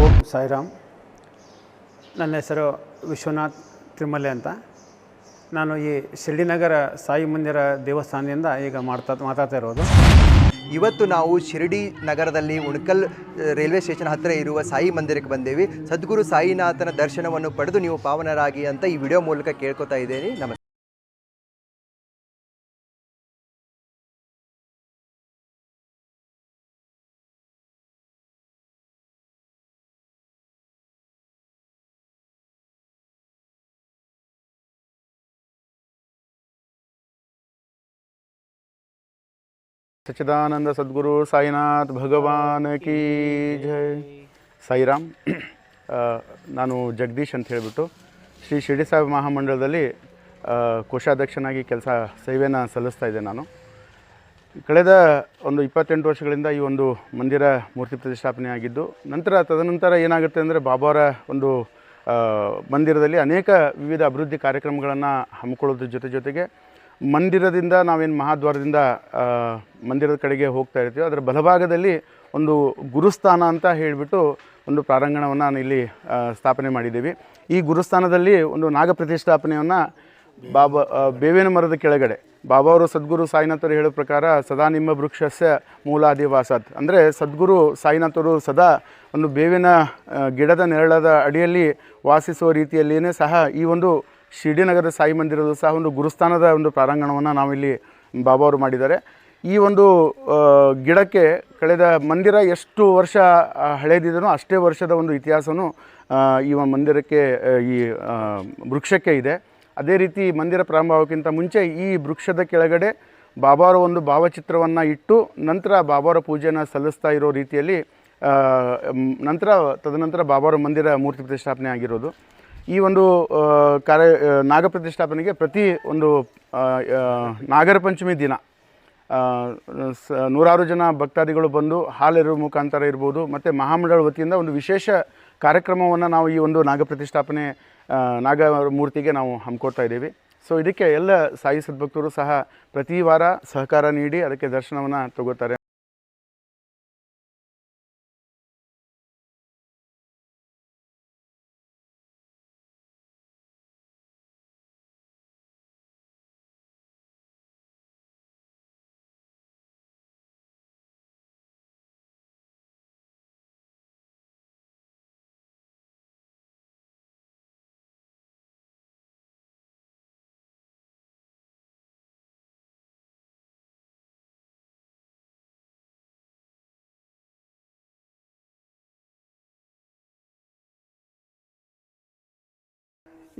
ಓಂ ಸಾಯಿರಾಮ್. ನನ್ನ ಹೆಸರು ವಿಶ್ವನಾಥ್ ತಿರುಮಲೆ ಅಂತ. ನಾನು ಈ ಶಿರ್ಡಿನಗರ ಸಾಯಿ ಮಂದಿರ ದೇವಸ್ಥಾನದಿಂದ ಈಗ ಮಾತಾಡ್ತಾ ಇರೋದು. ಇವತ್ತು ನಾವು ಶಿರ್ಡಿ ನಗರದಲ್ಲಿ ಉಣಕಲ್ ರೈಲ್ವೆ ಸ್ಟೇಷನ್ ಹತ್ತಿರ ಇರುವ ಸಾಯಿ ಮಂದಿರಕ್ಕೆ ಬಂದೇವಿ. ಸದ್ಗುರು ಸಾಯಿನಾಥನ ದರ್ಶನವನ್ನು ಪಡೆದು ನೀವು ಪಾವನರಾಗಿ ಅಂತ ಈ ವಿಡಿಯೋ ಮೂಲಕ ಕೇಳ್ಕೊತಾ ಇದ್ದೇನೆ. ನಮಸ್ತೆ. ಸಚ್ಚಿದಾನಂದ ಸದ್ಗುರು ಸಾಯಿನಾಥ್ ಭಗವಾನ್ ಕಿ ಜೈ. ಸಾಯಿರಾಮ್. ನಾನು ಜಗದೀಶ್ ಅಂತ ಹೇಳಿಬಿಟ್ಟು ಶ್ರೀ ಶಿರ್ಡಿ ಸಾಯಿ ಮಹಾಮಂಡಲದಲ್ಲಿ ಕೋಶಾಧ್ಯಕ್ಷನಾಗಿ ಸೇವೆಯನ್ನು ಸಲ್ಲಿಸ್ತಾ ಇದ್ದೆ. ನಾನು ಕಳೆದ ಒಂದು 28 ವರ್ಷಗಳಿಂದ ಈ ಒಂದು ಮಂದಿರ ಮೂರ್ತಿ ಪ್ರತಿಷ್ಠಾಪನೆ ಆಗಿದ್ದು, ತದನಂತರ ಏನಾಗುತ್ತೆ ಅಂದರೆ ಬಾಬಾರ ಒಂದು ಮಂದಿರದಲ್ಲಿ ಅನೇಕ ವಿವಿಧ ಅಭಿವೃದ್ಧಿ ಕಾರ್ಯಕ್ರಮಗಳನ್ನು ಹಮ್ಮಿಕೊಳ್ಳೋದ್ರ ಜೊತೆಗೆ ಮಂದಿರದಿಂದ ನಾವೇನು ಮಹಾದ್ವಾರದಿಂದ ಮಂದಿರದ ಕಡೆಗೆ ಹೋಗ್ತಾ ಇರ್ತೀವಿ, ಅದರ ಬಲಭಾಗದಲ್ಲಿ ಒಂದು ಗುರುಸ್ಥಾನ ಅಂತ ಹೇಳಿಬಿಟ್ಟು ಒಂದು ಪ್ರಾರಂಗಣವನ್ನು ನಾನು ಇಲ್ಲಿ ಸ್ಥಾಪನೆ ಮಾಡಿದ್ದೀವಿ. ಈ ಗುರುಸ್ಥಾನದಲ್ಲಿ ಒಂದು ನಾಗ ಪ್ರತಿಷ್ಠಾಪನೆಯನ್ನು ಬೇವಿನ ಮರದ ಕೆಳಗಡೆ ಬಾಬಾ ಅವರು ಸದ್ಗುರು ಸಾಯಿನಾಥರು ಹೇಳೋ ಪ್ರಕಾರ ಸದಾ ನಿಮ್ಮ ವೃಕ್ಷಸ್ಯ ಮೂಲಾದಿವಾಸಾತ್, ಅಂದರೆ ಸದ್ಗುರು ಸಾಯಿನಾಥರು ಸದಾ ಒಂದು ಬೇವಿನ ಗಿಡದ ನೆರಳದ ಅಡಿಯಲ್ಲಿ ವಾಸಿಸುವ ರೀತಿಯಲ್ಲಿಯೇ ಸಹ ಈ ಒಂದು ಶಿರ್ಡಿ ನಗರದ ಸಾಯಿ ಮಂದಿರದ ಸಹ ಒಂದು ಗುರುಸ್ಥಾನದ ಒಂದು ಪ್ರಾರಂಗಣವನ್ನು ನಾವಿಲ್ಲಿ ಬಾಬಾ ಅವರು ಮಾಡಿದ್ದಾರೆ. ಈ ಒಂದು ಗಿಡಕ್ಕೆ ಕಳೆದ ಮಂದಿರ ಎಷ್ಟು ವರ್ಷ ಹಳೆಯದಿದನೋ ಅಷ್ಟೇ ವರ್ಷದ ಒಂದು ಇತಿಹಾಸವೂ ಈ ಮಂದಿರಕ್ಕೆ ಈ ವೃಕ್ಷಕ್ಕೆ ಇದೆ. ಅದೇ ರೀತಿ ಮಂದಿರ ಪ್ರಾರಂಭ ಆಗೋಕ್ಕಿಂತ ಮುಂಚೆ ಈ ವೃಕ್ಷದ ಕೆಳಗಡೆ ಬಾಬಾರ ಒಂದು ಭಾವಚಿತ್ರವನ್ನು ಇಟ್ಟು ನಂತರ ಬಾಬಾರ ಪೂಜೆಯನ್ನು ಸಲ್ಲಿಸ್ತಾ ಇರೋ ರೀತಿಯಲ್ಲಿ ತದನಂತರ ಬಾಬಾರ ಮಂದಿರ ಮೂರ್ತಿ ಪ್ರತಿಷ್ಠಾಪನೆ ಆಗಿರೋದು. ಈ ಒಂದು ನಾಗ ಪ್ರತಿಷ್ಠಾಪನೆಗೆ ಪ್ರತಿ ಒಂದು ನಾಗರ ಪಂಚಮಿ ದಿನ ನೂರಾರು ಜನ ಭಕ್ತಾದಿಗಳು ಬಂದು ಹಾಲಿರುವ ಮುಖಾಂತರ ಇರ್ಬೋದು, ಮತ್ತು ಮಹಾಮಂಡಳ ವತಿಯಿಂದ ಒಂದು ವಿಶೇಷ ಕಾರ್ಯಕ್ರಮವನ್ನು ನಾವು ಈ ಒಂದು ನಾಗ ಪ್ರತಿಷ್ಠಾಪನೆ ನಾಗ ಮೂರ್ತಿಗೆ ನಾವು ಹಮ್ಮಿಕೊಳ್ತಾ ಇದ್ದೀವಿ. ಸೊ ಇದಕ್ಕೆ ಎಲ್ಲ ಸಾಯಿ ಸದ್ಭಕ್ತರು ಸಹ ಪ್ರತಿ ವಾರ ಸಹಕಾರ ನೀಡಿ ಅದಕ್ಕೆ ದರ್ಶನವನ್ನು ತಗೋತಾರೆ.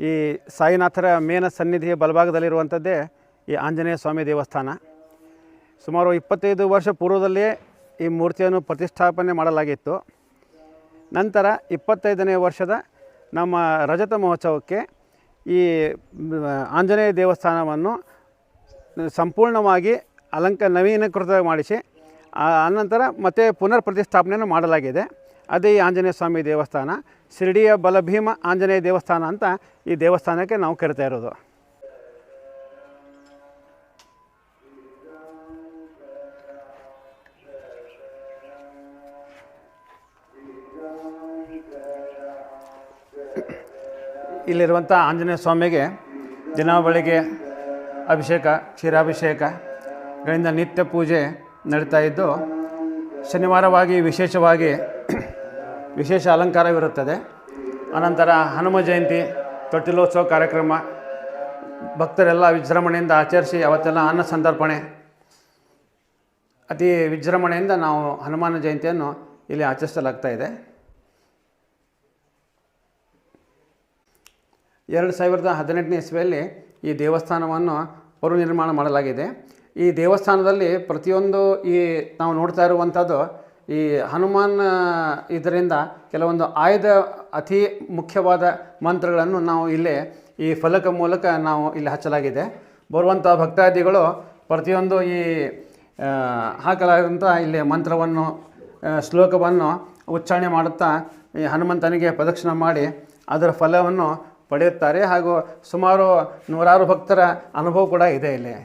ಈ ಸಾಯಿನಾಥರ ಮೇನ ಸನ್ನಿಧಿಯ ಬಲಭಾಗದಲ್ಲಿರುವಂಥದ್ದೇ ಈ ಆಂಜನೇಯ ಸ್ವಾಮಿ ದೇವಸ್ಥಾನ. ಸುಮಾರು 25 ವರ್ಷ ಪೂರ್ವದಲ್ಲಿಯೇ ಈ ಮೂರ್ತಿಯನ್ನು ಪ್ರತಿಷ್ಠಾಪನೆ ಮಾಡಲಾಗಿತ್ತು. ನಂತರ 25ನೇ ವರ್ಷದ ನಮ್ಮ ರಜತ ಮಹೋತ್ಸವಕ್ಕೆ ಈ ಆಂಜನೇಯ ದೇವಸ್ಥಾನವನ್ನು ಸಂಪೂರ್ಣವಾಗಿ ನವೀನಕೃತ ಮಾಡಿಸಿ ಆನಂತರ ಮತ್ತೆ ಪುನರ್ ಪ್ರತಿಷ್ಠಾಪನೆಯನ್ನು ಮಾಡಲಾಗಿದೆ. ಅದೇ ಈ ಆಂಜನೇಯ ಸ್ವಾಮಿ ದೇವಸ್ಥಾನ. ಶಿರ್ಡಿಯ ಬಲಭೀಮ ಆಂಜನೇಯ ದೇವಸ್ಥಾನ ಅಂತ ಈ ದೇವಸ್ಥಾನಕ್ಕೆ ನಾವು ಕರಿತಾ ಇರೋದು. ಇಲ್ಲಿರುವಂಥ ಆಂಜನೇಯ ಸ್ವಾಮಿಗೆ ದಿನ ಬೆಳಗ್ಗೆ ಅಭಿಷೇಕ, ಕ್ಷೀರಾಭಿಷೇಕಗಳಿಂದ ನಿತ್ಯ ಪೂಜೆ ನಡೀತಾ ಇದ್ದು, ಶನಿವಾರವಾಗಿ ವಿಶೇಷ ಅಲಂಕಾರವಿರುತ್ತದೆ. ಅನಂತರ ಹನುಮ ಜಯಂತಿ, ತೊಟ್ಟಿಲೋತ್ಸವ ಕಾರ್ಯಕ್ರಮ ಭಕ್ತರೆಲ್ಲ ವಿಜೃಂಭಣೆಯಿಂದ ಆಚರಿಸಿ ಅವತ್ತೆಲ್ಲ ಅನ್ನ ಸಂತರ್ಪಣೆ ಅತಿ ವಿಜೃಂಭಣೆಯಿಂದ ನಾವು ಹನುಮಾನ ಜಯಂತಿಯನ್ನು ಇಲ್ಲಿ ಆಚರಿಸಲಾಗ್ತಾ ಇದೆ. 2018ನೇ ಇಸ್ವಿಯಲ್ಲಿ ಈ ದೇವಸ್ಥಾನವನ್ನು ಪುನರ್ನಿರ್ಮಾಣ ಮಾಡಲಾಗಿದೆ. ಈ ದೇವಸ್ಥಾನದಲ್ಲಿ ಪ್ರತಿಯೊಂದು ನಾವು ನೋಡ್ತಾ ಇರುವಂಥದ್ದು ಈ ಹನುಮಾನ್ ಇದರಿಂದ ಕೆಲವೊಂದು ಆಯ್ದ ಅತಿ ಮುಖ್ಯವಾದ ಮಂತ್ರಗಳನ್ನು ನಾವು ಇಲ್ಲಿ ಈ ಫಲಕ ಮೂಲಕ ನಾವು ಇಲ್ಲಿ ಹಚ್ಚಲಾಗಿದೆ. ಬರುವಂಥ ಭಕ್ತಾದಿಗಳು ಪ್ರತಿಯೊಂದು ಈ ಹಾಕಲಾದಂಥ ಇಲ್ಲಿ ಮಂತ್ರವನ್ನು ಶ್ಲೋಕವನ್ನು ಉಚ್ಚಾರಣೆ ಮಾಡುತ್ತಾ ಈ ಹನುಮಂತನಿಗೆ ಪ್ರದಕ್ಷಿಣೆ ಮಾಡಿ ಅದರ ಫಲವನ್ನು ಪಡೆಯುತ್ತಾರೆ. ಹಾಗೂ ಸುಮಾರು ನೂರಾರು ಭಕ್ತರ ಅನುಭವ ಕೂಡ ಇದೆ ಇಲ್ಲಿ.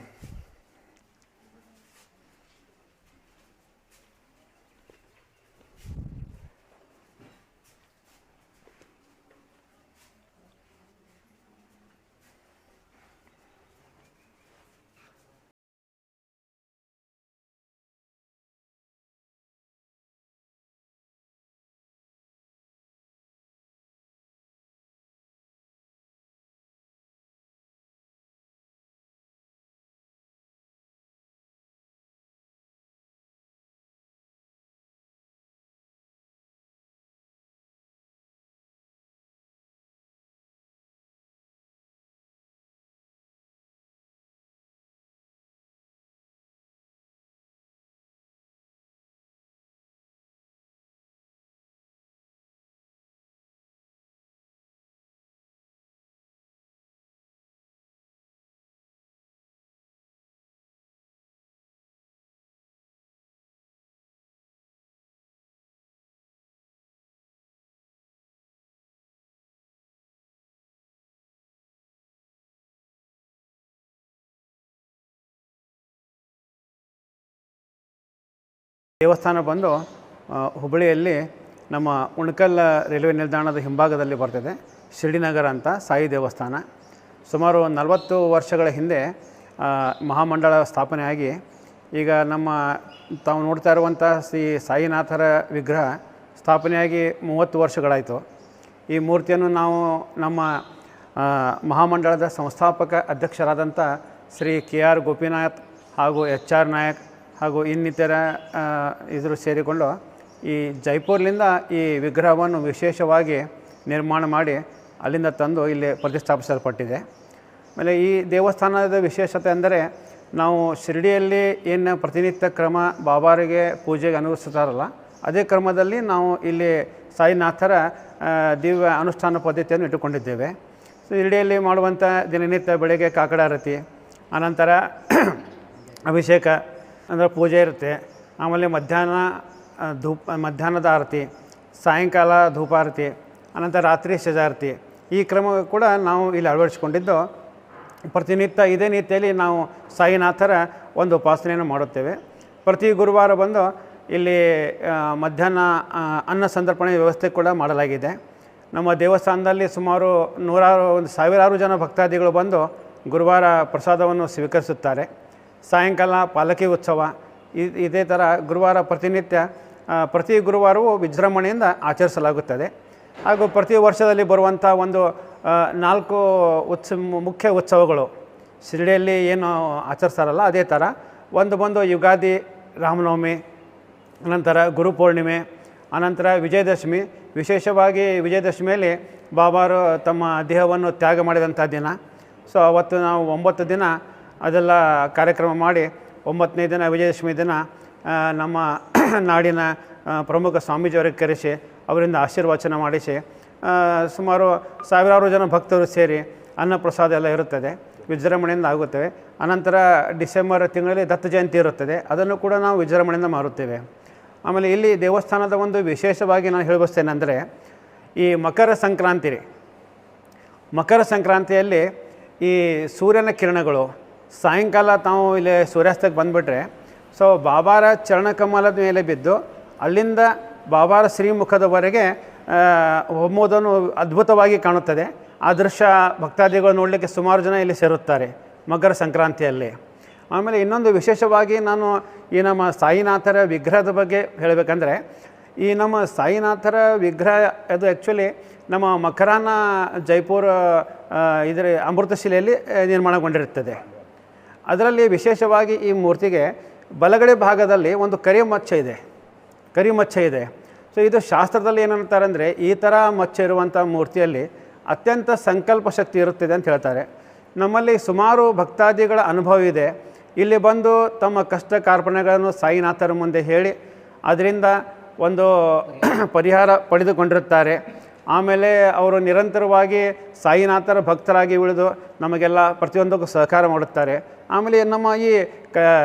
ದೇವಸ್ಥಾನ ಬಂದು ಹುಬ್ಬಳ್ಳಿಯಲ್ಲಿ ನಮ್ಮ ಉಣಕಲ್ ರೈಲ್ವೆ ನಿಲ್ದಾಣದ ಹಿಂಭಾಗದಲ್ಲಿ ಬರ್ತಿದೆ. ಶಿರಡಿನಗರ ಅಂತ ಸಾಯಿ ದೇವಸ್ಥಾನ. ಸುಮಾರು 40 ವರ್ಷಗಳ ಹಿಂದೆ ಮಹಾಮಂಡಳ ಸ್ಥಾಪನೆಯಾಗಿ ಈಗ ನಮ್ಮ ತಾವು ನೋಡ್ತಾ ಇರುವಂಥ ಶ್ರೀ ಸಾಯಿನಾಥರ ವಿಗ್ರಹ ಸ್ಥಾಪನೆಯಾಗಿ 30 ವರ್ಷಗಳಾಯಿತು. ಈ ಮೂರ್ತಿಯನ್ನು ನಾವು ನಮ್ಮ ಮಹಾಮಂಡಳದ ಸಂಸ್ಥಾಪಕ ಅಧ್ಯಕ್ಷರಾದಂಥ ಶ್ರೀ KR ಗೋಪಿನಾಥ್ ಹಾಗೂ HR ನಾಯಕ್ ಹಾಗೂ ಇನ್ನಿತರ ಇವರು ಸೇರಿಕೊಂಡು ಈ ಜೈಪುರ್ಲಿಂದ ಈ ವಿಗ್ರಹವನ್ನು ವಿಶೇಷವಾಗಿ ನಿರ್ಮಾಣ ಮಾಡಿ ಅಲ್ಲಿಂದ ತಂದು ಇಲ್ಲಿ ಪ್ರತಿಷ್ಠಾಪಿಸಲ್ಪಟ್ಟಿದೆ. ಆಮೇಲೆ ಈ ದೇವಸ್ಥಾನದ ವಿಶೇಷತೆ ಅಂದರೆ ನಾವು ಶಿರಡಿಯಲ್ಲಿ ಏನು ಪ್ರತಿನಿತ್ಯ ಕ್ರಮ ಬಾಬಾರಿಗೆ ಪೂಜೆಗೆ ಅನುಸರಿಸ್ತಾರಲ್ಲ, ಅದೇ ಕ್ರಮದಲ್ಲಿ ನಾವು ಇಲ್ಲಿ ಸಾಯಿನಾಥರ ದಿವ್ಯ ಅನುಷ್ಠಾನ ಪದ್ಧತಿಯನ್ನು ಇಟ್ಟುಕೊಂಡಿದ್ದೇವೆ. ಶಿರಡಿಯಲ್ಲಿ ಮಾಡುವಂಥ ದಿನನಿತ್ಯ ಬೆಳಗ್ಗೆ ಕಾಕಡಾರತಿ, ಅನಂತರ ಅಭಿಷೇಕ ಅಂದರೆ ಪೂಜೆ ಇರುತ್ತೆ. ಆಮೇಲೆ ಮಧ್ಯಾಹ್ನದ ಆರತಿ, ಸಾಯಂಕಾಲ ಧೂಪಾರತಿ, ಅನಂತರ ರಾತ್ರಿ ಶಜಾರತಿ. ಈ ಕ್ರಮ ಕೂಡ ನಾವು ಇಲ್ಲಿ ಅಳವಡಿಸಿಕೊಂಡಿದ್ದು ಪ್ರತಿನಿತ್ಯ ಇದೇ ರೀತಿಯಲ್ಲಿ ನಾವು ಸಾಯಿನಾಥರ ಒಂದು ಉಪಾಸನೆಯನ್ನು ಮಾಡುತ್ತೇವೆ. ಪ್ರತಿ ಗುರುವಾರ ಬಂದು ಇಲ್ಲಿ ಮಧ್ಯಾಹ್ನ ಅನ್ನ ಸಂತರ್ಪಣೆ ವ್ಯವಸ್ಥೆ ಕೂಡ ಮಾಡಲಾಗಿದೆ. ನಮ್ಮ ದೇವಸ್ಥಾನದಲ್ಲಿ ಸುಮಾರು 1,000 ಜನ ಭಕ್ತಾದಿಗಳು ಬಂದು ಗುರುವಾರ ಪ್ರಸಾದವನ್ನು ಸ್ವೀಕರಿಸುತ್ತಾರೆ. ಸಾಯಂಕಾಲ ಪಾಲಕಿ ಉತ್ಸವ, ಇದೇ ಥರ ಗುರುವಾರ ಪ್ರತಿನಿತ್ಯ ಪ್ರತಿ ಗುರುವಾರವೂ ವಿಜೃಂಭಣೆಯಿಂದ ಆಚರಿಸಲಾಗುತ್ತದೆ. ಹಾಗೂ ಪ್ರತಿ ವರ್ಷದಲ್ಲಿ ಬರುವಂಥ ಒಂದು 4 ಮುಖ್ಯ ಉತ್ಸವಗಳು ಶಿರಡಿಯಲ್ಲಿ ಏನು ಆಚರಿಸ್ತಾರಲ್ಲ ಅದೇ ಥರ ಬಂದು ಯುಗಾದಿ, ರಾಮನವಮಿ, ಅನಂತರ ಗುರುಪೂರ್ಣಿಮೆ, ಅನಂತರ ವಿಜಯದಶಮಿ. ವಿಶೇಷವಾಗಿ ವಿಜಯದಶಮಿಯಲ್ಲಿ ಬಾಬಾರು ತಮ್ಮ ದೇಹವನ್ನು ತ್ಯಾಗ ಮಾಡಿದಂಥ ದಿನ. ಸೊ ಅವತ್ತು ನಾವು 9 ದಿನ ಅದೆಲ್ಲ ಕಾರ್ಯಕ್ರಮ ಮಾಡಿ 9ನೇ ದಿನ ವಿಜಯದಶಮಿ ದಿನ ನಮ್ಮ ನಾಡಿನ ಪ್ರಮುಖ ಸ್ವಾಮೀಜಿಯವರಿಗೆ ಕರೆಸಿ ಅವರಿಂದ ಆಶೀರ್ವಚನ ಮಾಡಿಸಿ ಸುಮಾರು 1,000 ಜನ ಭಕ್ತರು ಸೇರಿ ಅನ್ನಪ್ರಸಾದ ಎಲ್ಲ ಇರುತ್ತದೆ, ವಿಜೃಂಭಣೆಯಿಂದ ಆಗುತ್ತವೆ. ಅನಂತರ ಡಿಸೆಂಬರ್ ತಿಂಗಳಲ್ಲಿ ದತ್ತ ಜಯಂತಿ ಇರುತ್ತದೆ, ಅದನ್ನು ಕೂಡ ನಾವು ವಿಜೃಂಭಣೆಯಿಂದ ಮಾರುತ್ತೇವೆ. ಆಮೇಲೆ ಇಲ್ಲಿ ದೇವಸ್ಥಾನದ ಒಂದು ವಿಶೇಷವಾಗಿ ನಾನು ಹೇಳಬಯಸ್ತೇನೆಂದರೆ ಈ ಮಕರ ಸಂಕ್ರಾಂತಿಯಲ್ಲಿ ಈ ಸೂರ್ಯನ ಕಿರಣಗಳು ಸಾಯಂಕಾಲ ತಾವು ಇಲ್ಲಿ ಸೂರ್ಯಾಸ್ತಕ್ಕೆ ಬಂದುಬಿಟ್ರೆ ಸೊ ಬಾಬಾರ ಚರಣಕಮಲದ ಮೇಲೆ ಬಿದ್ದು ಅಲ್ಲಿಂದ ಬಾಬಾರ ಶ್ರೀಮುಖದವರೆಗೆ ಹೊಮ್ಮೋದನ್ನು ಅದ್ಭುತವಾಗಿ ಕಾಣುತ್ತದೆ. ಆ ದೃಶ್ಯ ಭಕ್ತಾದಿಗಳು ನೋಡಲಿಕ್ಕೆ ಸುಮಾರು ಜನ ಇಲ್ಲಿ ಸೇರುತ್ತಾರೆ ಮಕರ ಸಂಕ್ರಾಂತಿಯಲ್ಲಿ. ಆಮೇಲೆ ಇನ್ನೊಂದು ವಿಶೇಷವಾಗಿ ನಾನು ಈ ನಮ್ಮ ಸಾಯಿನಾಥರ ವಿಗ್ರಹದ ಬಗ್ಗೆ ಹೇಳಬೇಕಂದ್ರೆ, ಈ ನಮ್ಮ ಸಾಯಿನಾಥರ ವಿಗ್ರಹ ಅದು ಆ್ಯಕ್ಚುಲಿ ನಮ್ಮ ಮಕರಾನ ಜೈಪುರ ಇದರ ಅಮೃತಶಿಲೆಯಲ್ಲಿ ನಿರ್ಮಾಣಗೊಂಡಿರುತ್ತದೆ. ಅದರಲ್ಲಿ ವಿಶೇಷವಾಗಿ ಈ ಮೂರ್ತಿಗೆ ಬಲಗಡೆ ಭಾಗದಲ್ಲಿ ಒಂದು ಕರಿಮಚ್ಚೆ ಇದೆ. ಸೊ ಇದು ಶಾಸ್ತ್ರದಲ್ಲಿ ಏನಂತಾರೆ ಅಂದರೆ ಈ ಥರ ಮಚ್ಚೆ ಇರುವಂಥ ಮೂರ್ತಿಯಲ್ಲಿ ಅತ್ಯಂತ ಸಂಕಲ್ಪ ಶಕ್ತಿ ಇರುತ್ತದೆ ಅಂತ ಹೇಳ್ತಾರೆ. ನಮ್ಮಲ್ಲಿ ಸುಮಾರು ಭಕ್ತಾದಿಗಳ ಅನುಭವ ಇದೆ. ಇಲ್ಲಿ ಬಂದು ತಮ್ಮ ಕಷ್ಟ ಕಾರ್ಪಣ್ಯಗಳನ್ನು ಸಾಯಿನಾಥರ ಮುಂದೆ ಹೇಳಿ ಅದರಿಂದ ಒಂದು ಪರಿಹಾರ ಪಡೆದುಕೊಂಡಿರುತ್ತಾರೆ. ಆಮೇಲೆ ಅವರು ನಿರಂತರವಾಗಿ ಸಾಯಿನಾಥರ ಭಕ್ತರಾಗಿ ಉಳಿದು ನಮಗೆಲ್ಲ ಪ್ರತಿಯೊಂದಕ್ಕೂ ಸಹಕಾರ ಮಾಡುತ್ತಾರೆ. ಆಮೇಲೆ ನಮ್ಮ ಈ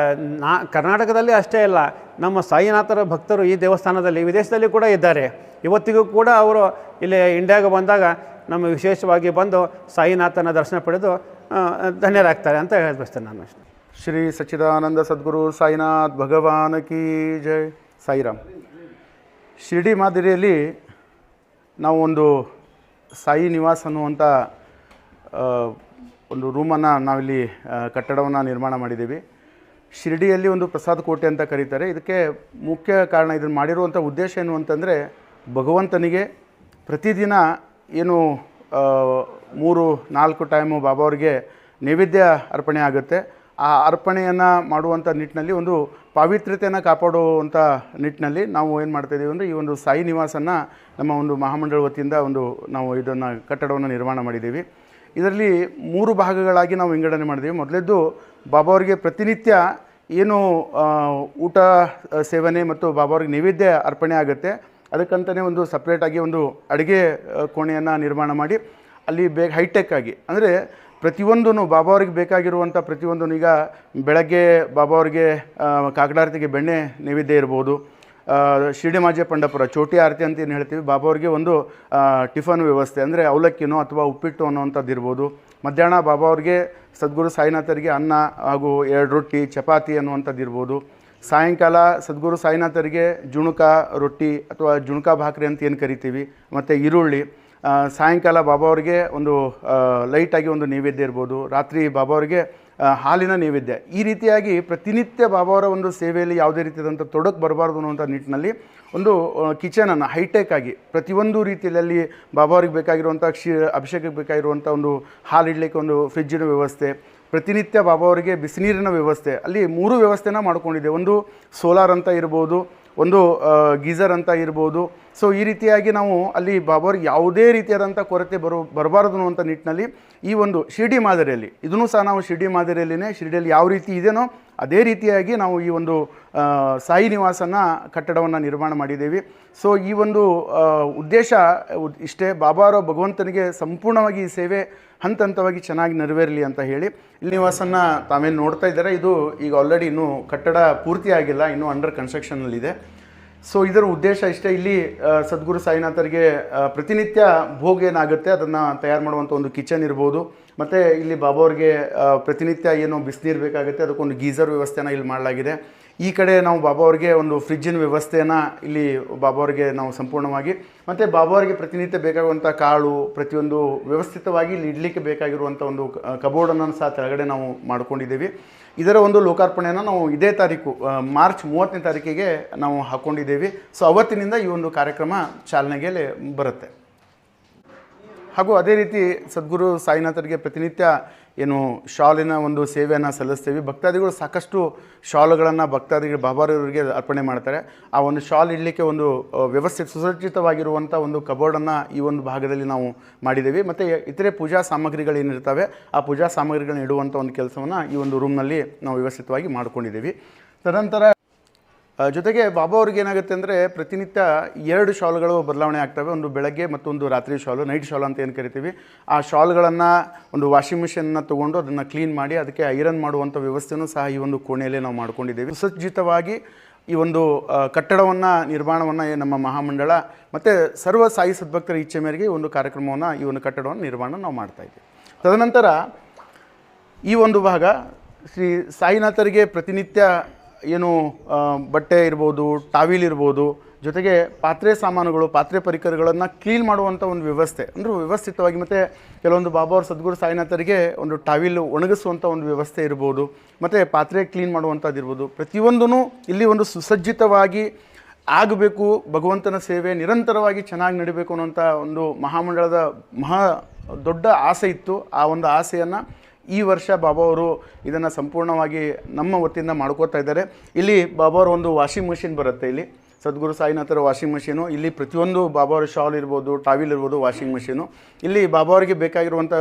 ಕರ್ನಾಟಕದಲ್ಲಿ ಅಷ್ಟೇ ಅಲ್ಲ, ನಮ್ಮ ಸಾಯಿನಾಥರ ಭಕ್ತರು ಈ ದೇವಸ್ಥಾನದಲ್ಲಿ ವಿದೇಶದಲ್ಲಿ ಕೂಡ ಇದ್ದಾರೆ. ಇವತ್ತಿಗೂ ಕೂಡ ಅವರು ಇಲ್ಲಿ ಇಂಡಿಯಾಗೆ ಬಂದಾಗ ನಮ್ಮ ವಿಶೇಷವಾಗಿ ಬಂದು ಸಾಯಿನಾಥನ ದರ್ಶನ ಪಡೆದು ಧನ್ಯರಾಗ್ತಾರೆ ಅಂತ ಹೇಳ್ಬಯಸ್ತೇನೆ ನಾನು. ಶ್ರೀ ಸಚ್ಚಿದಾನಂದ ಸದ್ಗುರು ಸಾಯಿನಾಥ್ ಭಗವಾನ್ ಕಿ ಜೈ. ಸಾಯಿರಾಮ್. ಶಿರ್ಡಿ ಮಾದರಿಯಲ್ಲಿ ನಾವು ಒಂದು ಸಾಯಿ ನಿವಾಸ್ ಅನ್ನುವಂಥ ಒಂದು ರೂಮನ್ನು ನಾವಿಲ್ಲಿ ಕಟ್ಟಡವನ್ನು ನಿರ್ಮಾಣ ಮಾಡಿದ್ದೀವಿ. ಶಿರ್ಡಿಯಲ್ಲಿ ಒಂದು ಪ್ರಸಾದ ಕೋಟೆ ಅಂತ ಕರೀತಾರೆ. ಇದಕ್ಕೆ ಮುಖ್ಯ ಕಾರಣ, ಇದನ್ನು ಮಾಡಿರುವಂಥ ಉದ್ದೇಶ ಏನು ಅಂತಂದರೆ, ಭಗವಂತನಿಗೆ ಪ್ರತಿದಿನ ಏನು 3-4 ಟೈಮು ಬಾಬಾವ್ರಿಗೆ ನೈವೇದ್ಯ ಅರ್ಪಣೆ ಆಗುತ್ತೆ. ಆ ಅರ್ಪಣೆಯನ್ನು ಮಾಡುವಂಥ ನಿಟ್ಟಿನಲ್ಲಿ ಒಂದು ಪಾವಿತ್ರ್ಯತೆಯನ್ನು ಕಾಪಾಡುವಂಥ ನಿಟ್ಟಿನಲ್ಲಿ ನಾವು ಏನು ಮಾಡ್ತಾಯಿದ್ದೀವಿ ಅಂದರೆ ಈ ಒಂದು ಸಾಯಿ ನಿವಾಸನ್ನು ನಮ್ಮ ಒಂದು ಮಹಾಮಂಡಳ ವತಿಯಿಂದ ನಾವು ಇದನ್ನು ಕಟ್ಟಡವನ್ನು ನಿರ್ಮಾಣ ಮಾಡಿದ್ದೀವಿ. ಇದರಲ್ಲಿ 3 ಭಾಗಗಳಾಗಿ ನಾವು ವಿಂಗಡಣೆ ಮಾಡಿದ್ದೀವಿ. ಮೊದಲನೇದು ಬಾಬಾವ್ರಿಗೆ ಪ್ರತಿನಿತ್ಯ ಏನು ಊಟ ಸೇವನೆ ಮತ್ತು ಬಾಬಾವ್ರಿಗೆ ನೈವೇದ್ಯ ಅರ್ಪಣೆ ಆಗುತ್ತೆ, ಅದಕ್ಕಂತಲೇ ಒಂದು ಸಪ್ರೇಟಾಗಿ ಒಂದು ಅಡುಗೆ ಕೋಣೆಯನ್ನು ನಿರ್ಮಾಣ ಮಾಡಿ ಅಲ್ಲಿ ಹೈಟೆಕ್ ಆಗಿ, ಅಂದರೆ ಪ್ರತಿಯೊಂದೂ ಬಾಬಾವ್ರಿಗೆ ಬೇಕಾಗಿರುವಂಥ ಪ್ರತಿಯೊಂದೂ, ಈಗ ಬೆಳಗ್ಗೆ ಬಾಬಾವ್ರಿಗೆ ಕಾಕಡಾರತಿಗೆ ಬೆಣ್ಣೆ ನೈವೇದ್ಯ ಇರ್ಬೋದು, ಶಿರ್ಡಿ ಮಾಜೆ ಪಂಡಪುರ ಚೋಟಿ ಆರತಿ ಅಂತ ಏನು ಹೇಳ್ತೀವಿ, ಬಾಬಾವ್ರಿಗೆ ಒಂದು ಟಿಫನ್ ವ್ಯವಸ್ಥೆ ಅಂದರೆ ಅವಲಕ್ಕಿನೋ ಅಥವಾ ಉಪ್ಪಿಟ್ಟು ಅನ್ನೋವಂಥದ್ದು ಇರ್ಬೋದು. ಮಧ್ಯಾಹ್ನ ಬಾಬಾವ್ರಿಗೆ ಸದ್ಗುರು ಸಾಯಿನಾಥರಿಗೆ ಅನ್ನ ಹಾಗೂ 2 ರೊಟ್ಟಿ ಚಪಾತಿ ಅನ್ನುವಂಥದ್ದು ಇರ್ಬೋದು. ಸಾಯಂಕಾಲ ಸದ್ಗುರು ಸಾಯಿನಾಥರಿಗೆ ಜುಣುಕ ರೊಟ್ಟಿ ಅಥವಾ ಜುಣುಕ ಭಾಕ್ರಿ ಅಂತ ಏನು ಕರಿತೀವಿ, ಮತ್ತು ಈರುಳ್ಳಿ. ಸಾಯಂಕಾಲ ಬಾಬಾ ಅವರಿಗೆ ಒಂದು ಲೈಟಾಗಿ ಒಂದು ನೈವೇದ್ಯ ಇರ್ಬೋದು, ರಾತ್ರಿ ಬಾಬಾ ಅವರಿಗೆ ಹಾಲಿನ ನೈವೇದ್ಯ. ಈ ರೀತಿಯಾಗಿ ಪ್ರತಿನಿತ್ಯ ಬಾಬಾವರ ಒಂದು ಸೇವೆಯಲ್ಲಿ ಯಾವುದೇ ರೀತಿಯಾದಂಥ ತೊಡಕು ಬರಬಾರ್ದು ಅನ್ನುವಂಥ ನಿಟ್ಟಿನಲ್ಲಿ ಒಂದು ಕಿಚನನ್ನು ಹೈಟೆಕ್ ಆಗಿ ಪ್ರತಿಯೊಂದು ರೀತಿಯಲ್ಲಿ ಬಾಬಾ ಅವ್ರಿಗೆ ಬೇಕಾಗಿರುವಂಥ ಅಭಿಷೇಕಕ್ಕೆ ಬೇಕಾಗಿರುವಂಥ ಒಂದು ಹಾಲು ಇಡಲಿಕ್ಕೆ ಒಂದು ಫ್ರಿಜ್ಜಿನ ವ್ಯವಸ್ಥೆ, ಪ್ರತಿನಿತ್ಯ ಬಾಬಾ ಅವರಿಗೆ ಬಿಸಿನೀರಿನ ವ್ಯವಸ್ಥೆ, ಅಲ್ಲಿ 3 ವ್ಯವಸ್ಥೆನ ಮಾಡ್ಕೊಂಡಿದೆ. ಒಂದು ಸೋಲಾರ್ ಅಂತ ಇರ್ಬೋದು, ಒಂದು ಗೀಝರ್ ಅಂತ ಇರ್ಬೋದು. ಸೊ ಈ ರೀತಿಯಾಗಿ ನಾವು ಅಲ್ಲಿ ಬಾಬಾವ್ರಿಗೆ ಯಾವುದೇ ರೀತಿಯಾದಂಥ ಕೊರತೆ ಬರಬಾರದು ಅನ್ನುವಂಥ ನಿಟ್ಟಿನಲ್ಲಿ ಈ ಒಂದು ಶಿರ್ಡಿ ಮಾದರಿಯಲ್ಲಿ, ಇದನ್ನು ಸಹ ನಾವು ಶಿರ್ಡಿ ಮಾದರಿಯಲ್ಲಿನೇ, ಶಿರ್ಡಿಯಲ್ಲಿ ಯಾವ ರೀತಿ ಇದೆಯೋ ಅದೇ ರೀತಿಯಾಗಿ ನಾವು ಈ ಒಂದು ಸಾಯಿ ನಿವಾಸನ ಕಟ್ಟಡವನ್ನು ನಿರ್ಮಾಣ ಮಾಡಿದ್ದೀವಿ. ಸೊ ಈ ಒಂದು ಉದ್ದೇಶ ಇಷ್ಟೇ, ಬಾಬಾರ ಭಗವಂತನಿಗೆ ಸಂಪೂರ್ಣವಾಗಿ ಈ ಸೇವೆ ಹಂತ ಹಂತವಾಗಿ ಚೆನ್ನಾಗಿ ನೆರವೇರಲಿ ಅಂತ ಹೇಳಿ ಇಲ್ಲಿ ನಿವಾಸನ ತಾವೇನು ನೋಡ್ತಾ ಇದ್ದಾರೆ. ಇದು ಈಗ ಆಲ್ರೆಡಿ ಇನ್ನೂ ಕಟ್ಟಡ ಪೂರ್ತಿ ಆಗಿಲ್ಲ, ಇನ್ನೂ ಅಂಡರ್ ಕನ್ಸ್ಟ್ರಕ್ಷನಲ್ಲಿದೆ. ಸೊ ಇದರ ಉದ್ದೇಶ ಇಷ್ಟೇ, ಇಲ್ಲಿ ಸದ್ಗುರು ಸಾಯಿನಾಥರಿಗೆ ಪ್ರತಿನಿತ್ಯ ಭೋಗ ಏನಾಗುತ್ತೆ ಅದನ್ನು ತಯಾರು ಮಾಡುವಂಥ ಒಂದು ಕಿಚನ್ ಇರ್ಬೋದು, ಮತ್ತು ಇಲ್ಲಿ ಬಾಬಾ ಅವ್ರಿಗೆ ಪ್ರತಿನಿತ್ಯ ಏನು ಬಿಸಿನೀರು ಬೇಕಾಗುತ್ತೆ ಅದಕ್ಕೊಂದು ಗೀಝರ್ ವ್ಯವಸ್ಥೆನ ಇಲ್ಲಿ ಮಾಡಲಾಗಿದೆ. ಈ ಕಡೆ ನಾವು ಬಾಬಾ ಅವ್ರಿಗೆ ಒಂದು ಫ್ರಿಜ್ಜಿನ ವ್ಯವಸ್ಥೆಯನ್ನು ಇಲ್ಲಿ ಬಾಬಾ ಅವ್ರಿಗೆ ನಾವು ಸಂಪೂರ್ಣವಾಗಿ, ಮತ್ತು ಬಾಬಾ ಅವರಿಗೆ ಪ್ರತಿನಿತ್ಯ ಬೇಕಾಗುವಂಥ ಕಾಳು ಪ್ರತಿಯೊಂದು ವ್ಯವಸ್ಥಿತವಾಗಿ ಇಲ್ಲಿ ಇಡಲಿಕ್ಕೆ ಬೇಕಾಗಿರುವಂಥ ಒಂದು ಕಬೋರ್ಡನ್ನು ಸಹ ಕೆಳಗಡೆ ನಾವು ಮಾಡ್ಕೊಂಡಿದ್ದೀವಿ. ಇದರ ಒಂದು ಲೋಕಾರ್ಪಣೆಯನ್ನು ನಾವು ಇದೇ ತಾರೀಕು ಮಾರ್ಚ್ 30ನೇ ತಾರೀಕಿಗೆ ನಾವು ಹಾಕ್ಕೊಂಡಿದ್ದೀವಿ. ಸೊ ಅವತ್ತಿನಿಂದ ಈ ಒಂದು ಕಾರ್ಯಕ್ರಮ ಚಾಲನೆಗೆ ಬರುತ್ತೆ. ಹಾಗೂ ಅದೇ ರೀತಿ ಸದ್ಗುರು ಸಾಯಿನಾಥರಿಗೆ ಪ್ರತಿನಿತ್ಯ ಏನು ಶಾಲಿನ ಒಂದು ಸೇವೆಯನ್ನು ಸಲ್ಲಿಸ್ತೀವಿ. ಭಕ್ತಾದಿಗಳು ಸಾಕಷ್ಟು ಶಾಲುಗಳನ್ನು ಭಕ್ತಾದಿಗಳು ಬಾಬಾರವರಿಗೆ ಅರ್ಪಣೆ ಮಾಡ್ತಾರೆ. ಆ ಒಂದು ಶಾಲ್ ಇಡಲಿಕ್ಕೆ ಒಂದು ವ್ಯವಸ್ಥಿತ ಸುಸಜ್ಜಿತವಾಗಿರುವಂಥ ಒಂದು ಕಬೋರ್ಡನ್ನು ಈ ಒಂದು ಭಾಗದಲ್ಲಿ ನಾವು ಮಾಡಿದ್ದೀವಿ. ಮತ್ತು ಇತರೆ ಪೂಜಾ ಸಾಮಗ್ರಿಗಳೇನಿರ್ತವೆ ಆ ಪೂಜಾ ಸಾಮಗ್ರಿಗಳನ್ನ ಇಡುವಂಥ ಒಂದು ಕೆಲಸವನ್ನು ಈ ಒಂದು ರೂಮ್ನಲ್ಲಿ ನಾವು ವ್ಯವಸ್ಥಿತವಾಗಿ ಮಾಡ್ಕೊಂಡಿದ್ದೀವಿ. ತದನಂತರ ಜೊತೆಗೆ ಬಾಬಾ ಅವ್ರಿಗೆ ಏನಾಗುತ್ತೆ ಅಂದರೆ ಪ್ರತಿನಿತ್ಯ 2 ಶಾಲುಗಳು ಬದಲಾವಣೆ ಆಗ್ತವೆ. ಒಂದು ಬೆಳಗ್ಗೆ ಮತ್ತೊಂದು ರಾತ್ರಿ ಶಾಲು, ನೈಟ್ ಶಾಲು ಅಂತ ಏನು ಕರಿತೀವಿ. ಆ ಶಾಲ್ಗಳನ್ನು ಒಂದು ವಾಷಿಂಗ್ ಮಿಷನ್ನ ತೊಗೊಂಡು ಅದನ್ನು ಕ್ಲೀನ್ ಮಾಡಿ ಅದಕ್ಕೆ ಐರನ್ ಮಾಡುವಂಥ ವ್ಯವಸ್ಥೆಯೂ ಸಹ ಈ ಒಂದು ಕೋಣೆಯಲ್ಲೇ ನಾವು ಮಾಡ್ಕೊಂಡಿದ್ದೀವಿ. ಸುಸಜ್ಜಿತವಾಗಿ ಈ ಒಂದು ಕಟ್ಟಡವನ್ನು ನಿರ್ಮಾಣವನ್ನು ನಮ್ಮ ಮಹಾಮಂಡಳ ಮತ್ತು ಸರ್ವ ಸಾಯಿ ಸದ್ಭಕ್ತರ ಇಚ್ಛೆ ಮೇರೆಗೆ ಈ ಒಂದು ಕಾರ್ಯಕ್ರಮವನ್ನು, ಈ ಒಂದು ಕಟ್ಟಡವನ್ನು ನಿರ್ಮಾಣ ನಾವು ಮಾಡ್ತಾಯಿದ್ದೀವಿ. ತದನಂತರ ಈ ಒಂದು ಭಾಗ ಶ್ರೀ ಸಾಯಿನಾಥರಿಗೆ ಪ್ರತಿನಿತ್ಯ ಏನು ಬಟ್ಟೆ ಇರ್ಬೋದು, ಟಾವಿಲ್ ಇರ್ಬೋದು, ಜೊತೆಗೆ ಪಾತ್ರೆ ಸಾಮಾನುಗಳು, ಪಾತ್ರೆ ಪರಿಕರಗಳನ್ನು ಕ್ಲೀನ್ ಮಾಡುವಂಥ ಒಂದು ವ್ಯವಸ್ಥೆ ಅಂದರೆ ವ್ಯವಸ್ಥಿತವಾಗಿ, ಮತ್ತು ಕೆಲವೊಂದು ಬಾಬಾ ಅವ್ರ ಸದ್ಗುರು ಸಾಯಿನಾಥರಿಗೆ ಒಂದು ಟಾವಿಲ್ ಒಣಗಿಸುವಂಥ ಒಂದು ವ್ಯವಸ್ಥೆ ಇರ್ಬೋದು, ಮತ್ತು ಪಾತ್ರೆ ಕ್ಲೀನ್ ಮಾಡುವಂಥದ್ದು ಇರ್ಬೋದು. ಪ್ರತಿಯೊಂದೂ ಇಲ್ಲಿ ಒಂದು ಸುಸಜ್ಜಿತವಾಗಿ ಆಗಬೇಕು. ಭಗವಂತನ ಸೇವೆ ನಿರಂತರವಾಗಿ ಚೆನ್ನಾಗಿ ನಡಿಬೇಕು ಅನ್ನೋಂಥ ಒಂದು ಮಹಾಮಂಡಳದ ದೊಡ್ಡ ಆಸೆ ಇತ್ತು. ಆ ಒಂದು ಆಸೆಯನ್ನು ಈ ವರ್ಷ ಬಾಬಾ ಅವರು ಇದನ್ನು ಸಂಪೂರ್ಣವಾಗಿ ನಮ್ಮ ವತಿಯಿಂದ ಮಾಡ್ಕೋತಾ ಇದ್ದಾರೆ. ಇಲ್ಲಿ ಬಾಬಾ ಅವ್ರ ಒಂದು ವಾಷಿಂಗ್ ಮಷಿನ್ ಬರುತ್ತೆ. ಇಲ್ಲಿ ಸದ್ಗುರು ಸಾಯಿನಾಥರ ವಾಷಿಂಗ್ ಮಷೀನು, ಇಲ್ಲಿ ಪ್ರತಿಯೊಂದು ಬಾಬಾ ಅವ್ರ ಶಾಲ್ ಇರ್ಬೋದು, ಟಾವಿಲ್ ಇರ್ಬೋದು, ವಾಷಿಂಗ್ ಮಷೀನು. ಇಲ್ಲಿ ಬಾಬಾ ಅವರಿಗೆ ಬೇಕಾಗಿರುವಂಥ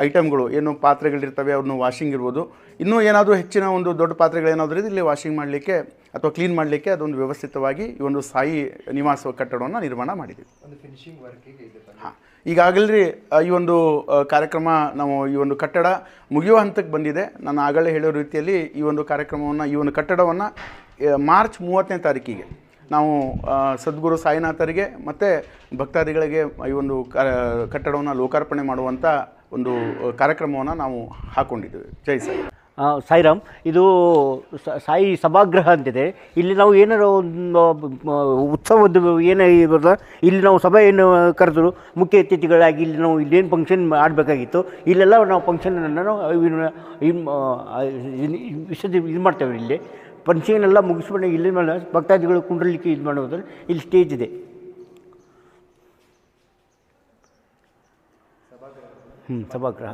ಐಟಮ್ಗಳು ಏನು ಪಾತ್ರೆಗಳಿರ್ತವೆ ಅವ್ರನ್ನ ವಾಷಿಂಗ್ ಇರ್ಬೋದು. ಇನ್ನೂ ಏನಾದರೂ ಹೆಚ್ಚಿನ ಒಂದು ದೊಡ್ಡ ಪಾತ್ರೆಗಳೇನಾದರೂ ಇಲ್ಲಿ ವಾಷಿಂಗ್ ಮಾಡಲಿಕ್ಕೆ ಅಥವಾ ಕ್ಲೀನ್ ಮಾಡಲಿಕ್ಕೆ ಅದೊಂದು ವ್ಯವಸ್ಥಿತವಾಗಿ ಈ ಒಂದು ಸಾಯಿ ನಿವಾಸ ಕಟ್ಟಡವನ್ನು ನಿರ್ಮಾಣ ಮಾಡಿದ್ದೀವಿ. ಹಾಂ, ಈಗಾಗಲೇ ಈ ಒಂದು ಕಾರ್ಯಕ್ರಮ ನಾವು ಈ ಒಂದು ಕಟ್ಟಡ ಮುಗಿಯುವ ಹಂತಕ್ಕೆ ಬಂದಿದೆ. ನಾನು ಆಗಲೇ ಹೇಳೋ ರೀತಿಯಲ್ಲಿ ಈ ಒಂದು ಕಾರ್ಯಕ್ರಮವನ್ನು, ಈ ಒಂದು ಕಟ್ಟಡವನ್ನು ಮಾರ್ಚ್ 30ನೇ ತಾರೀಕಿಗೆ ನಾವು ಸದ್ಗುರು ಸಾಯಿನಾಥರಿಗೆ ಮತ್ತು ಭಕ್ತಾದಿಗಳಿಗೆ ಈ ಒಂದು ಕಟ್ಟಡವನ್ನು ಲೋಕಾರ್ಪಣೆ ಮಾಡುವಂಥ ಒಂದು ಕಾರ್ಯಕ್ರಮವನ್ನು ನಾವು ಹಾಕ್ಕೊಂಡಿದ್ದೇವೆ. ಜೈ ಸಾಯಿ. ಸಾಯಿರಾಮ್, ಇದು ಸಾಯಿ ಸಭಾಗೃಹ ಅಂತಿದೆ. ಇಲ್ಲಿ ನಾವು ಏನಾರು ಒಂದು ಉತ್ಸವದ ಏನೇ ಇರೋದ ಇಲ್ಲಿ ನಾವು ಸಭೆ ಏನು ಕರೆದ್ರು ಮುಖ್ಯ ಅತಿಥಿಗಳಾಗಿ ಇಲ್ಲಿ ನಾವು ಇಲ್ಲೇನು ಫಂಕ್ಷನ್ ಮಾಡಬೇಕಾಗಿತ್ತು ಇಲ್ಲೆಲ್ಲ ನಾವು ಫಂಕ್ಷನನ್ನು ನಾವು ಇದು ಮಾಡ್ತೇವೆ. ಇಲ್ಲಿ ಫಂಕ್ಷನ್ ಎಲ್ಲ ಮುಗಿಸ್ಬಿಟ್ಟು ಇಲ್ಲಿ ಮೇಲೆ ಭಕ್ತಾದಿಗಳು ಕುಂಡ್ರಲಿಕ್ಕೆ ಇದು ಮಾಡೋದ್ರಲ್ಲಿ ಇಲ್ಲಿ ಸ್ಟೇಜ್ ಇದೆ. ಸಭಾಗೃಹ.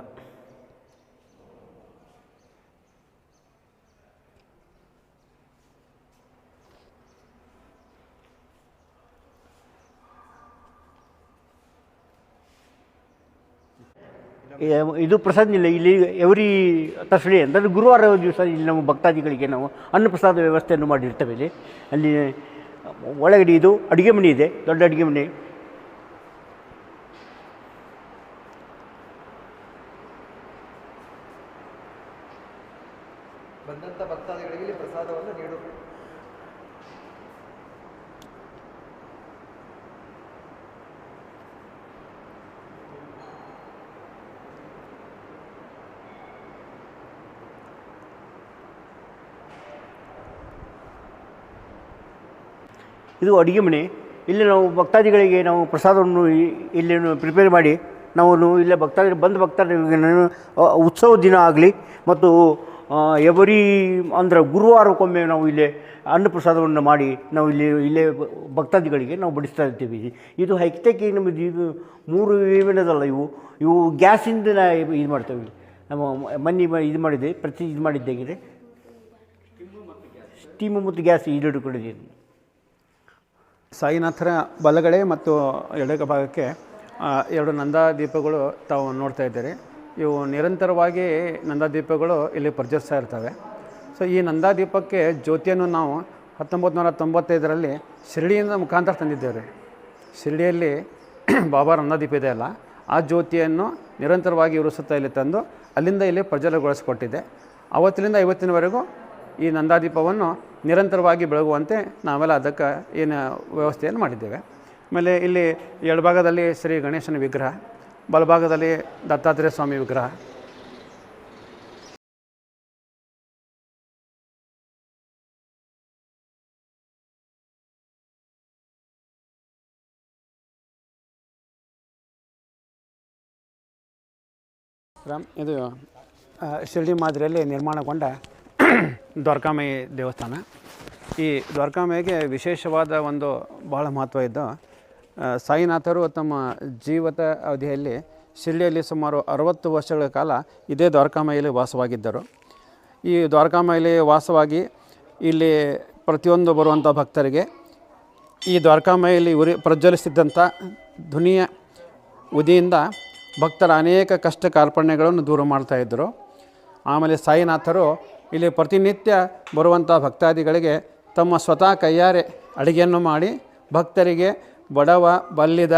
ಇದು ಪ್ರಸಾದ ಇಲ್ಲ. ಇಲ್ಲಿ ಎವ್ರಿ ತರ್ಸ್ಡೇ ಅಂದರೆ ಗುರುವಾರ ದಿವಸ ಇಲ್ಲಿ ನಾವು ಭಕ್ತಾದಿಗಳಿಗೆ ನಾವು ಅನ್ನಪ್ರಸಾದ ವ್ಯವಸ್ಥೆಯನ್ನು ಮಾಡಿರ್ತೇವೆ. ಇಲ್ಲಿ ಅಲ್ಲಿ ಒಳಗಡೆ ಇದು ಅಡುಗೆ ಮನೆ ಇದೆ, ದೊಡ್ಡ ಅಡುಗೆ ಮನೆ. ಬಂದಂಥ ಭಕ್ತಾದಿಗಳಿಗೆ ಪ್ರಸಾದವನ್ನು ನೀಡಬೇಕು. ಇದು ಅಡುಗೆ ಮನೆ. ಇಲ್ಲಿ ನಾವು ಭಕ್ತಾದಿಗಳಿಗೆ ನಾವು ಪ್ರಸಾದವನ್ನು ಇಲ್ಲಿ ಪ್ರಿಪೇರ್ ಮಾಡಿ ನಾವು ಇಲ್ಲೇ ಭಕ್ತಾದಿಗಳಿಗೆ ಉತ್ಸವ ದಿನ ಆಗಲಿ ಮತ್ತು ಎವರಿ ಅಂದರೆ ಗುರುವಾರಕ್ಕೊಮ್ಮೆ ನಾವು ಇಲ್ಲೇ ಅನ್ನಪ್ರಸಾದವನ್ನು ಮಾಡಿ ನಾವು ಇಲ್ಲೇ ಭಕ್ತಾದಿಗಳಿಗೆ ನಾವು ಬಡಿಸ್ತಾ ಇರ್ತೀವಿ. ಇದು ಹೈಟೆಕ್ ನಮ್ಮದು. ಇದು 3 ಏನದಲ್ಲ, ಇವು ಗ್ಯಾಸಿಂದ ಇದು ಮಾಡ್ತೇವೆ. ನಮ್ಮ ಮನೆ ಇದು ಮಾಡಿದ್ದೆ, ಇದು ಮಾಡಿದ್ದಾಗಿದೆ. ಸ್ಟೀಮು ಮತ್ತು ಗ್ಯಾಸ್ ಇದು ಹಿಡ್ಕೊಂಡಿದ್ದೀನಿ. ಸಾಯಿನಾಥರ ಬಲಗಡೆ ಮತ್ತು ಎಡಗ ಭಾಗಕ್ಕೆ 2 ನಂದಾದೀಪಗಳು ತಾವು ನೋಡ್ತಾ ಇದ್ದೀರಿ. ಇವು ನಿರಂತರವಾಗಿ ನಂದಾದೀಪಗಳು ಇಲ್ಲಿ ಪ್ರಜ್ವಲಿಸ್ತಾ ಇರ್ತವೆ. ಸೊ ಈ ನಂದಾದೀಪಕ್ಕೆ ಜ್ಯೋತಿಯನ್ನು ನಾವು 1995ರಲ್ಲಿ ಶಿರಡಿಯಿಂದ ಮುಖಾಂತರ ತಂದಿದ್ದೇವೆ. ಶಿರಡಿಯಲ್ಲಿ ಬಾಬಾ ನಂದಾದೀಪ ಇದೆ ಅಲ್ಲ, ಆ ಜ್ಯೋತಿಯನ್ನು ನಿರಂತರವಾಗಿ ಉರಿಸುತ್ತಾ ಇಲ್ಲಿ ತಂದು ಅಲ್ಲಿಂದ ಇಲ್ಲಿ ಪ್ರಜ್ವಲಗೊಳಿಸಿಕೊಟ್ಟಿದೆ. ಅವತ್ತಿನಿಂದ ಇವತ್ತಿನವರೆಗೂ ಈ ನಂದಾದೀಪವನ್ನು ನಿರಂತರವಾಗಿ ಬೆಳಗುವಂತೆ ನಾವೆಲ್ಲ ಅದಕ್ಕೆ ಏನು ವ್ಯವಸ್ಥೆಯನ್ನು ಮಾಡಿದ್ದೇವೆ. ಆಮೇಲೆ ಇಲ್ಲಿ ಎಡಭಾಗದಲ್ಲಿ ಶ್ರೀ ಗಣೇಶನ ವಿಗ್ರಹ, ಬಲಭಾಗದಲ್ಲಿ ದತ್ತಾತ್ರೇಯ ಸ್ವಾಮಿ ವಿಗ್ರಹ. ಇದು ಶಿರಡಿ ಮಾದರಿಯಲ್ಲಿ ನಿರ್ಮಾಣಗೊಂಡ ದ್ವಾರಕಾಮಾಯಿ ದೇವಸ್ಥಾನ. ಈ ದ್ವಾರಕಾಮಾಯಿಗೆ ವಿಶೇಷವಾದ ಒಂದು ಬಹಳ ಮಹತ್ವ ಇದ್ದು, ಸಾಯಿನಾಥರು ತಮ್ಮ ಜೀವಿತ ಅವಧಿಯಲ್ಲಿ ಶಿರಡಿಯಲ್ಲಿ ಸುಮಾರು 60 ವರ್ಷಗಳ ಕಾಲ ಇದೇ ದ್ವಾರಕಾಮಾಯಿಯಲ್ಲಿ ವಾಸವಾಗಿದ್ದರು. ಈ ದ್ವಾರಕಾಮಾಯಿಯಲ್ಲಿ ವಾಸವಾಗಿ ಇಲ್ಲಿ ಪ್ರತಿಯೊಂದು ಬರುವಂಥ ಭಕ್ತರಿಗೆ ಈ ದ್ವಾರಕಾಮಾಯಿಯಲ್ಲಿ ಪ್ರಜ್ವಲಿಸಿದ್ದಂಥ ಧ್ವನಿಯ ಉದಿಯಿಂದ ಭಕ್ತರ ಅನೇಕ ಕಷ್ಟ ಕಾರ್ಪಣ್ಯಗಳನ್ನು ದೂರ ಮಾಡ್ತಾಯಿದ್ದರು. ಆಮೇಲೆ ಸಾಯಿನಾಥರು ಇಲ್ಲಿ ಪ್ರತಿನಿತ್ಯ ಬರುವಂಥ ಭಕ್ತಾದಿಗಳಿಗೆ ತಮ್ಮ ಸ್ವತಃ ಕೈಯಾರೆ ಅಡುಗೆಯನ್ನು ಮಾಡಿ ಭಕ್ತರಿಗೆ ಬಡವ ಬಲ್ಲಿದ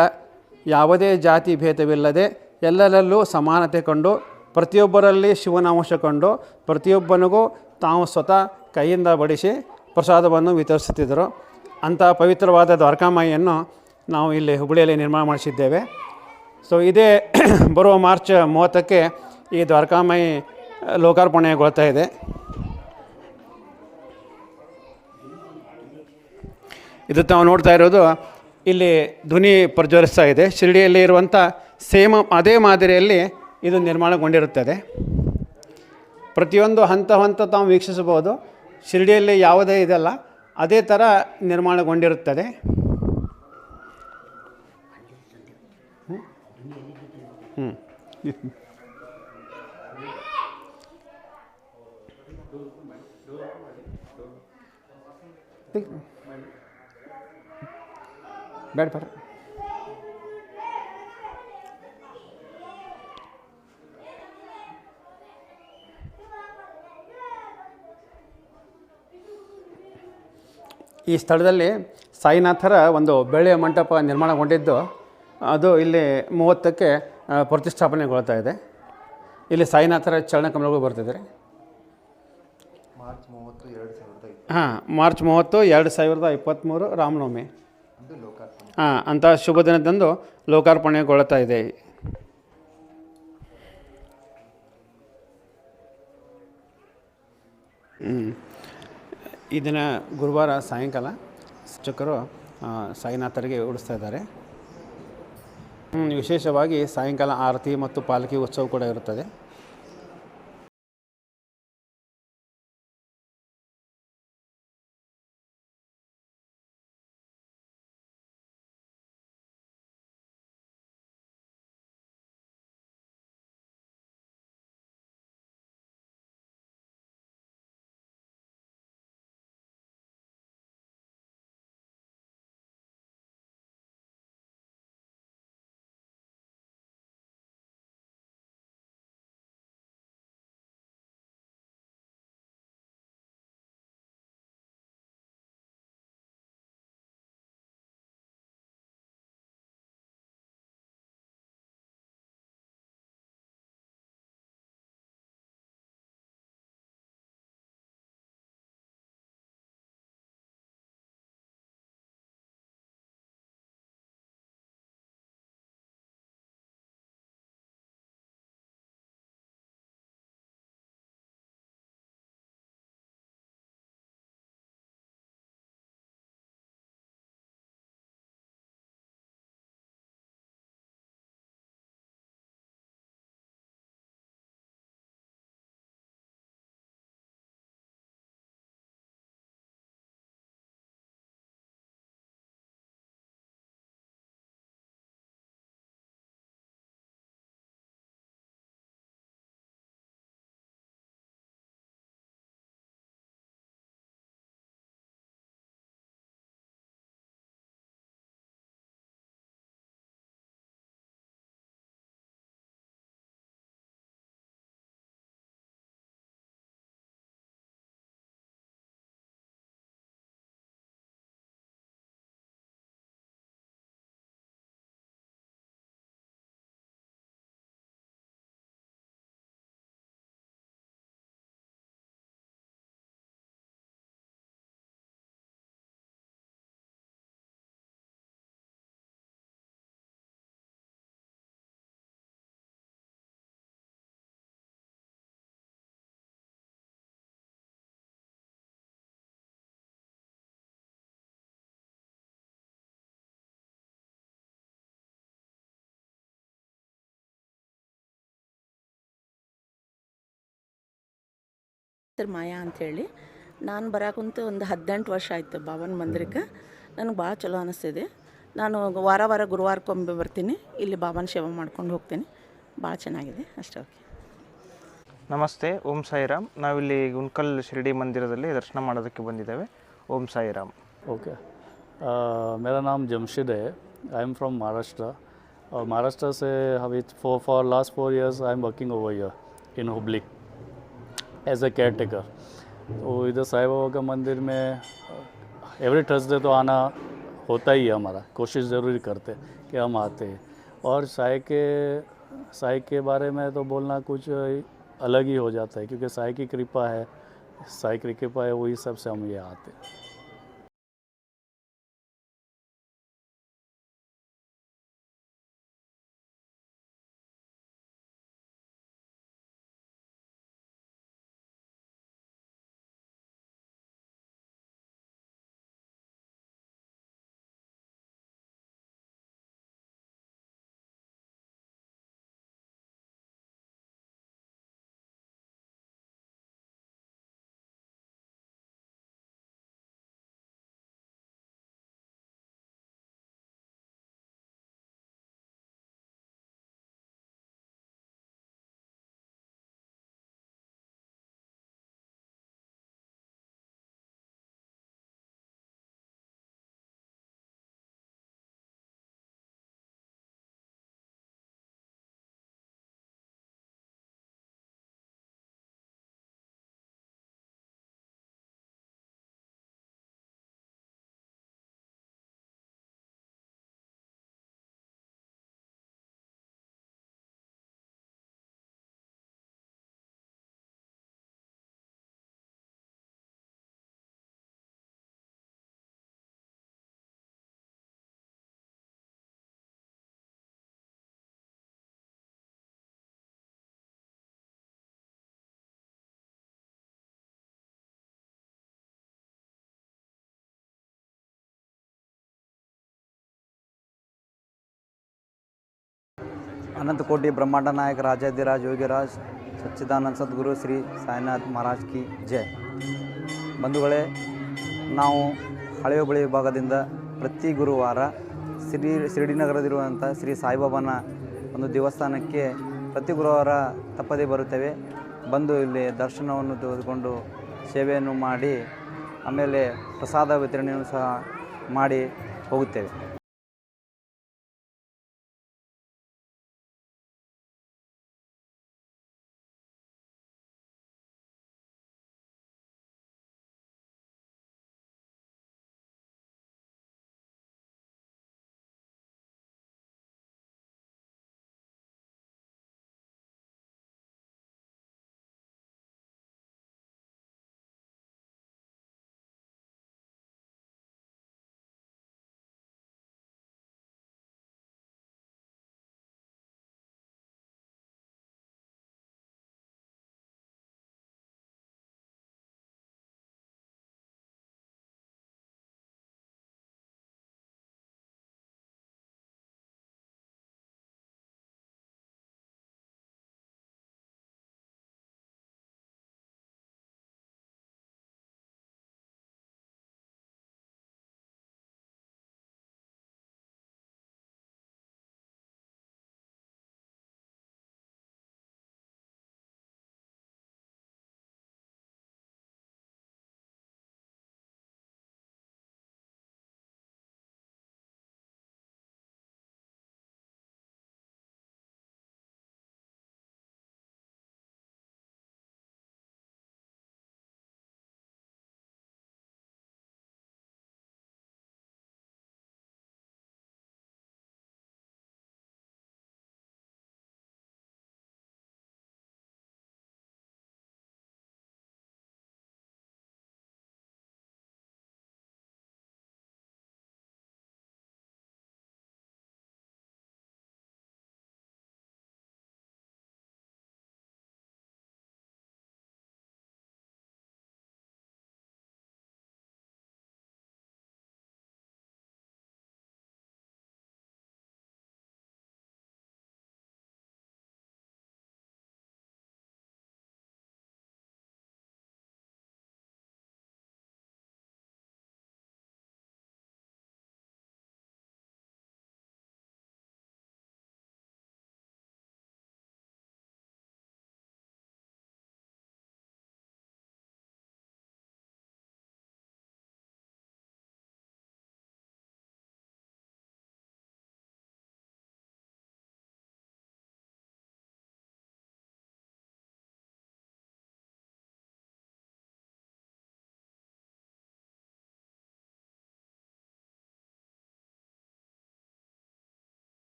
ಯಾವುದೇ ಜಾತಿ ಭೇದವಿಲ್ಲದೆ ಎಲ್ಲರಲ್ಲೂ ಸಮಾನತೆ ಕಂಡು ಪ್ರತಿಯೊಬ್ಬರಲ್ಲಿ ಶಿವನಾಂಶ ಕಂಡು ಪ್ರತಿಯೊಬ್ಬನಿಗೂ ತಾವು ಸ್ವತಃ ಕೈಯಿಂದ ಬಡಿಸಿ ಪ್ರಸಾದವನ್ನು ವಿತರಿಸುತ್ತಿದ್ದರು. ಅಂಥ ಪವಿತ್ರವಾದ ದ್ವಾರಕಾಮಾಯಿಯನ್ನು ನಾವು ಇಲ್ಲಿ ಹುಬ್ಬಳ್ಳಿಯಲ್ಲಿ ನಿರ್ಮಾಣ ಮಾಡಿಸಿದ್ದೇವೆ. ಸೊ ಇದೇ ಬರುವ ಮಾರ್ಚ್ 30ಕ್ಕೆ ಈ ದ್ವಾರಕಾಮಾಯಿ ಲೋಕಾರ್ಪಣೆಗೊಳ್ತಾ ಇದೆ. ಇದು ತಾವು ನೋಡ್ತಾ ಇರೋದು ಇಲ್ಲಿ ಧ್ವನಿ ಪ್ರಜ್ವಲಿಸ್ತಾ ಇದೆ. ಶಿರಡಿಯಲ್ಲಿ ಇರುವಂಥ ಸೇಮ್ ಅದೇ ಮಾದರಿಯಲ್ಲಿ ಇದು ನಿರ್ಮಾಣಗೊಂಡಿರುತ್ತದೆ. ಪ್ರತಿಯೊಂದು ಹಂತ ತಾವು ವೀಕ್ಷಿಸಬಹುದು. ಶಿರಡಿಯಲ್ಲಿ ಯಾವುದೇ ಇದಲ್ಲ, ಅದೇ ಥರ ನಿರ್ಮಾಣಗೊಂಡಿರುತ್ತದೆ. ಬೇಡ ಈ ಸ್ಥಳದಲ್ಲಿ ಸಾಯಿನಾಥರ ಒಂದು ಬೆಳ್ಳಿಯ ಮಂಟಪ ನಿರ್ಮಾಣಗೊಂಡಿದ್ದು ಅದು ಇಲ್ಲಿ 30ಕ್ಕೆ ಪ್ರತಿಷ್ಠಾಪನೆಗೊಳ್ತಾ ಇದೆ. ಇಲ್ಲಿ ಸಾಯಿನಾಥರ ಚರಣಕಮಲಗಳು ಬರ್ತಿದ್ದಾರೆ. ಮಾರ್ಚ್ 30, 2023 ರಾಮನವಮಿ ಅಂಥ ಶುಭ ದಿನದಂದು ಲೋಕಾರ್ಪಣೆಗೊಳ್ತಾ ಇದೆ. ಈ ದಿನ ಗುರುವಾರ ಸಾಯಂಕಾಲ ಶಿಕ್ಷಕರು ಸಾಯಿನಾಥರಿಗೆ ಉಡಿಸ್ತಾ ಇದ್ದಾರೆ. ವಿಶೇಷವಾಗಿ ಸಾಯಂಕಾಲ ಆರತಿ ಮತ್ತು ಪಾಲಕಿ ಉತ್ಸವ ಕೂಡ ಇರುತ್ತದೆ. ಹೆಸರು ಮಾಯಾ ಅಂಥೇಳಿ. ನಾನು ಬರೋಕ್ಕಂತೂ ಒಂದು 18 ವರ್ಷ ಆಯಿತು ಬಾಬನ ಮಂದಿರಕ್ಕೆ. ನನಗೆ ಭಾಳ ಚಲೋ ಅನ್ನಿಸ್ತಿದೆ. ನಾನು ವಾರ ಗುರುವಾರಕ್ಕೊಮ್ಮೆ ಬರ್ತೀನಿ, ಇಲ್ಲಿ ಬಾಬನ ಸೇವೆ ಮಾಡ್ಕೊಂಡು ಹೋಗ್ತೀನಿ. ಭಾಳ ಚೆನ್ನಾಗಿದೆ ಅಷ್ಟೇ. ಓಕೆ. ನಮಸ್ತೆ, ಓಂ ಸಾಯಿರಾಮ್. ನಾವಿಲ್ಲಿ ಉಣ್ಕಲ್ ಶಿರಡಿ ಮಂದಿರದಲ್ಲಿ ದರ್ಶನ ಮಾಡೋದಕ್ಕೆ ಬಂದಿದ್ದೇವೆ. ಓಂ ಸಾಯಿರಾಮ್. ओके मेरा नाम जमशेद है. आई एम फ्रॉम महाराष्ट्र और महाराष्ट्र से अभी for last 4 years I am working over here in Hubli as a caretaker. तो इधर साईं बाबा का मंदिर में एवरी थर्सडे तो आना होता ही है. हमारा कोशिश ज़रूर करते कि हम आते हैं. और साईं के बारे में तो बोलना कुछ अलग ही हो जाता है, क्योंकि साईं की कृपा है. साईं की कृपा है, वही सबसे हम ये आते हैं. अनंत कोटि ब्रह्मांड नायक राजाधिराज योगिराज सच्चिदानंद सद्गुरु ಶ್ರೀ ಸಾಯಿನಾಥ್ ಮಹಾರಾಜ್ ಕಿ ಜೈ. ಬಂಧುಗಳೇ, ನಾವು ಹಳೆ ಹುಬ್ಬಳ್ಳಿ ವಿಭಾಗದಿಂದ ಪ್ರತಿ ಗುರುವಾರ ಶಿರಡಿ ನಗರದಲ್ಲಿರುವಂಥ ಶ್ರೀ ಸಾಯಿಬಾಬಾನ ಒಂದು ದೇವಸ್ಥಾನಕ್ಕೆ ಪ್ರತಿ ಗುರುವಾರ ತಪ್ಪದೇ ಬರುತ್ತೇವೆ. ಬಂದು ಇಲ್ಲಿ ದರ್ಶನವನ್ನು ತೆಗೆದುಕೊಂಡು ಸೇವೆಯನ್ನು ಮಾಡಿ ಆಮೇಲೆ ಪ್ರಸಾದ ವಿತರಣೆಯನ್ನು ಸಹ ಮಾಡಿ ಹೋಗುತ್ತೇವೆ.